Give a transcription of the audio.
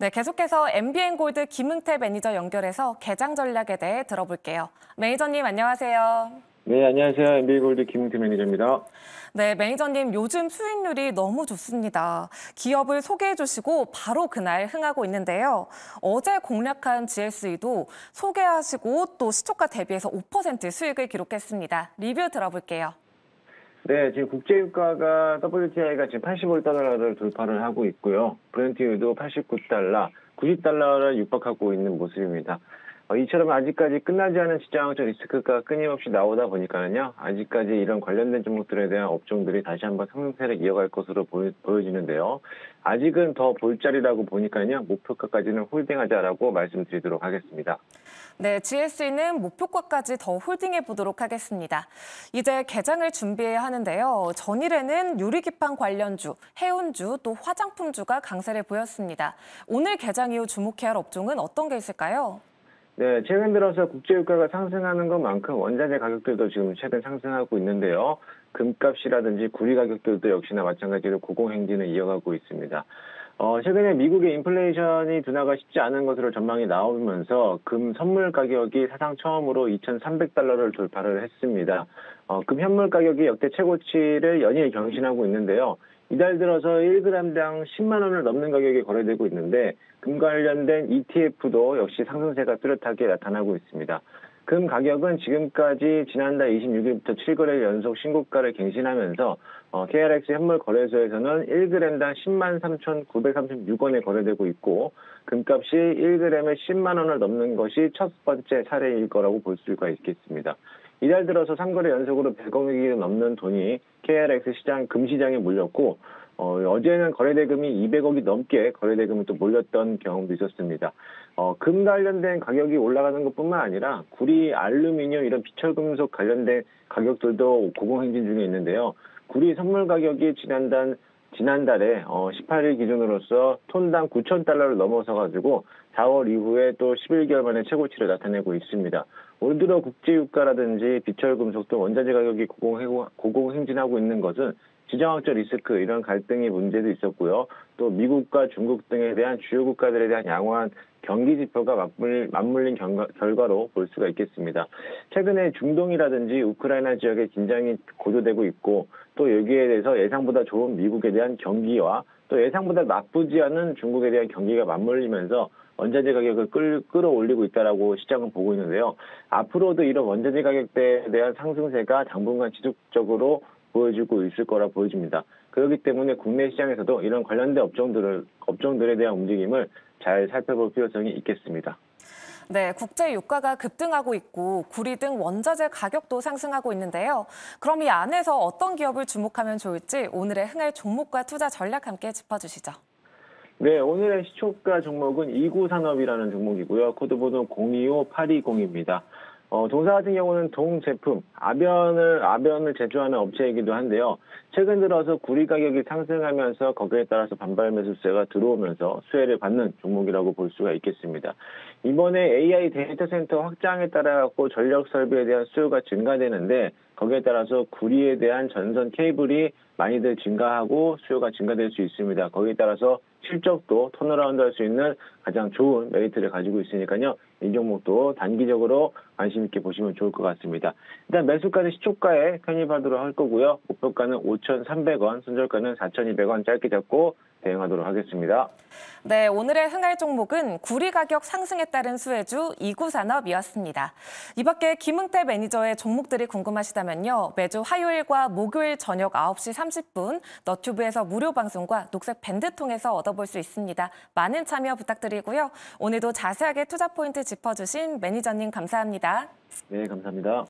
네, 계속해서 MBN골드 김응태 매니저 연결해서 개장 전략에 대해 들어볼게요. 매니저님 안녕하세요. 네, 안녕하세요. MB골드 김웅태 매니저입니다. 네, 매니저님 요즘 수익률이 너무 좋습니다. 기업을 소개해 주시고 바로 그날 흥하고 있는데요. 어제 공략한 GSE도 소개하시고 또 시초가 대비해서 5% 수익을 기록했습니다. 리뷰 들어볼게요. 네, 지금 국제유가가 WTI가 지금 85달러를 돌파를 하고 있고요. 브렌트유도 89달러, 90달러를 육박하고 있는 모습입니다. 이처럼 아직까지 끝나지 않은 시장적 리스크가 끊임없이 나오다 보니까는요, 아직까지 이런 관련된 종목들에 대한 업종들이 다시 한번 상승세를 이어갈 것으로 보여지는데요. 아직은 더 볼 자리라고 보니까요, 목표가까지는 홀딩하자라고 말씀드리도록 하겠습니다. 네, GSE는 목표가까지 더 홀딩해 보도록 하겠습니다. 이제 개장을 준비해야 하는데요. 전일에는 유리기판 관련주, 해운주, 또 화장품주가 강세를 보였습니다. 오늘 개장 이후 주목해야 할 업종은 어떤 게 있을까요? 네, 최근 들어서 국제유가가 상승하는 것만큼 원자재 가격들도 지금 최근 상승하고 있는데요. 금값이라든지 구리 가격들도 역시나 마찬가지로 고공행진을 이어가고 있습니다. 최근에 미국의 인플레이션이 둔화가 쉽지 않은 것으로 전망이 나오면서 금 선물 가격이 사상 처음으로 2,300달러를 돌파를 했습니다. 금 현물 가격이 역대 최고치를 연일 경신하고 있는데요. 이달 들어서 1g당 10만 원을 넘는 가격이 거래되고 있는데 금 관련된 ETF도 역시 상승세가 뚜렷하게 나타나고 있습니다. 금 가격은 지금까지 지난달 26일부터 7거래일 연속 신고가를 갱신하면서 KRX 현물 거래소에서는 1g당 10만 3,936원에 거래되고 있고 금값이 1g에 10만 원을 넘는 것이 첫 번째 사례일 거라고 볼 수가 있겠습니다. 이달 들어서 3거래 연속으로 100억이 넘는 돈이 KRX 시장, 금시장에 몰렸고, 어제는 거래대금이 200억이 넘게 거래대금이 또 몰렸던 경험도 있었습니다. 금 관련된 가격이 올라가는 것뿐만 아니라 구리, 알루미늄 이런 비철금속 관련된 가격들도 고공행진 중에 있는데요. 구리 선물 가격이 지난달에 18일 기준으로서 톤당 9,000달러를 넘어서가지고 4월 이후에 또 11개월 만에 최고치를 나타내고 있습니다. 올 들어 국제유가라든지 비철금속 등 원자재 가격이 고공행진하고 있는 것은 지정학적 리스크 이런 갈등의 문제도 있었고요. 또 미국과 중국 등에 대한 주요 국가들에 대한 양호한 경기 지표가 맞물린 결과로 볼 수가 있겠습니다. 최근에 중동이라든지 우크라이나 지역의 긴장이 고조되고 있고 또 여기에 대해서 예상보다 좋은 미국에 대한 경기와 또 예상보다 나쁘지 않은 중국에 대한 경기가 맞물리면서 원자재 가격을 끌어올리고 있다라고 시장은 보고 있는데요. 앞으로도 이런 원자재 가격대에 대한 상승세가 당분간 지속적으로 보여지고 있을 거라 보여집니다. 그렇기 때문에 국내 시장에서도 이런 관련된 업종들에 대한 움직임을 잘 살펴볼 필요성이 있겠습니다. 네, 국제 유가가 급등하고 있고 구리 등 원자재 가격도 상승하고 있는데요. 그럼 이 안에서 어떤 기업을 주목하면 좋을지 오늘의 흥할 종목과 투자 전략 함께 짚어주시죠. 네, 오늘의 시초가 종목은 이구산업이라는 종목이고요. 코드번호 025820입니다. 동사 같은 경우는 동제품, 아변을 제조하는 업체이기도 한데요. 최근 들어서 구리 가격이 상승하면서 거기에 따라서 반발 매수세가 들어오면서 수혜를 받는 종목이라고 볼 수가 있겠습니다. 이번에 AI 데이터 센터 확장에 따라 전력 설비에 대한 수요가 증가되는데 거기에 따라서 구리에 대한 전선 케이블이 많이들 증가하고 수요가 증가될 수 있습니다. 거기에 따라서 실적도 턴어라운드 할 수 있는 가장 좋은 메리트를 가지고 있으니까요. 이 종목도 단기적으로 관심 있게 보시면 좋을 것 같습니다. 일단 매수가는 시초가에 편입하도록 할 거고요. 목표가는 5,300원, 손절가는 4,200원 짧게 잡고 대응하도록 하겠습니다. 네, 오늘의 흥할 종목은 구리 가격 상승에 따른 수혜주 이구산업이었습니다. 이 밖에 김응태 매니저의 종목들이 궁금하시다면요. 매주 화요일과 목요일 저녁 9시 30분 너튜브에서 무료 방송과 녹색 밴드 통해서 얻어볼 수 있습니다. 많은 참여 부탁드리고요. 오늘도 자세하게 투자 포인트 짚어주신 매니저님 감사합니다. 네, 감사합니다.